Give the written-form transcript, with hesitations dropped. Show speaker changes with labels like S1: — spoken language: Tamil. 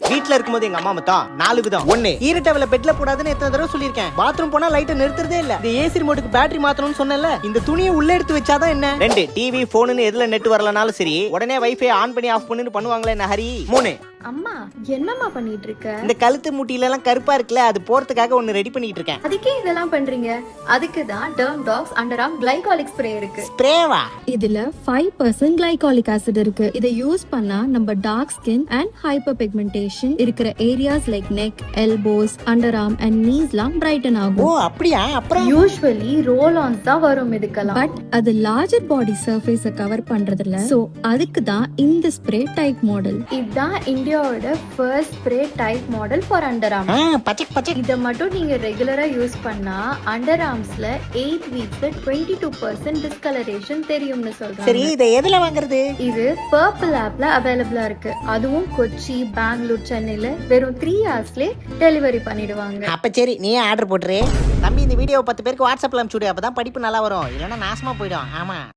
S1: வீட்ல இருக்கும்போது எங்க அம்மா மொத்தம் 4 விதம். 1 ஈரட்டவல பெட்ல போடாதுன்னு எத்தனை தடவை சொல்லிருக்கேன். பாத்ரூம் போனா லைட்டை நிறுத்துறதே இல்ல. இந்த ஏசி ரிமோட்டுக்கு பேட்டரி மாத்தணும்னு சொன்னேன்ல, இந்த துணியை உள்ள எடுத்து வச்சாதான் என்ன. 2 டிவி போனுன்னு எதுல நெட் வரலனாலும் சரி உடனே வைஃபை ஆன் பண்ணி ஆஃப் பண்ணுன்னு பண்ணுவாங்களே என்ன ஹரி. 3
S2: அம்மா என்னம்மா பண்ணிட்டு இருக்க?
S1: இந்த கழுத்து முட்டில எல்லாம் கருப்பா இருக்குல்ல, அது போறதுக்காக ஒன்னு ரெடி பண்ணிட்டு இருக்கேன்.
S2: அதுக்கே இதெல்லாம் பண்றீங்க? அதுக்கு தான் டர்ம் டாக்ஸ் அண்டர்ஆர்ம் கிளைகாலிக் ஸ்ப்ரே இருக்கு.
S1: ஸ்ப்ரேவா?
S3: இதுல 5% கிளைகாலிக் ஆசிட் இருக்கு. இதை யூஸ் பண்ணா நம்ம dark skin and hyper pigmentation இருக்கிற areas like neck, elbows, under arm and நீஸ்லாம் பிரைட்டன்
S1: ஓ
S3: ஆகும்.
S1: அப்படியா? அப்புறம்
S2: யூசுவலி ரோல் ஆன்ஸ் தான் வரும் இதுக்கெல்லாம்.
S3: பட் அது லார்ஜர் பாடி சர்ஃபேஸ கவர் பண்றதுல, சோ அதுக்கு தான் இந்த ஸ்ப்ரே டைப் மாடல்.
S2: இதுதான் இந்தியாவோட first spray type model for under arm.
S1: பச்சக் பச்சக்.
S2: இதை மட்டும் நீங்க ரெகுலரா யூஸ் பண்ணா அண்டர் ஆர்ம்ஸ்ல 8 வீக்ஸ்ல 22% டிஸ்கலரேஷன் தெரியும்னு
S1: சரி,
S2: சொல்றாங்க.
S1: இதை எதுல வாங்குறது?
S2: இது பர்பிள் ஆப்ல அவைலபிளா இருக்கு. அதுவும் கொச்சி, பெங்களூர், சென்னையில வெறும் 3 ஹவர்ஸ்லயே டெலிவரி பண்ணிடுவாங்க.
S1: அப்ப சரி, நீயே ஆர்டர் போட்டுரு. தம்பி இந்த வீடியோ 10 பேருக்கு வாட்ஸ்அப்ல அனுப்பிச்சுடு, அப்பதான் படிப்பு நல்லா வரும். இல்லைன்னா நாசமா போயிடும். ஆமா.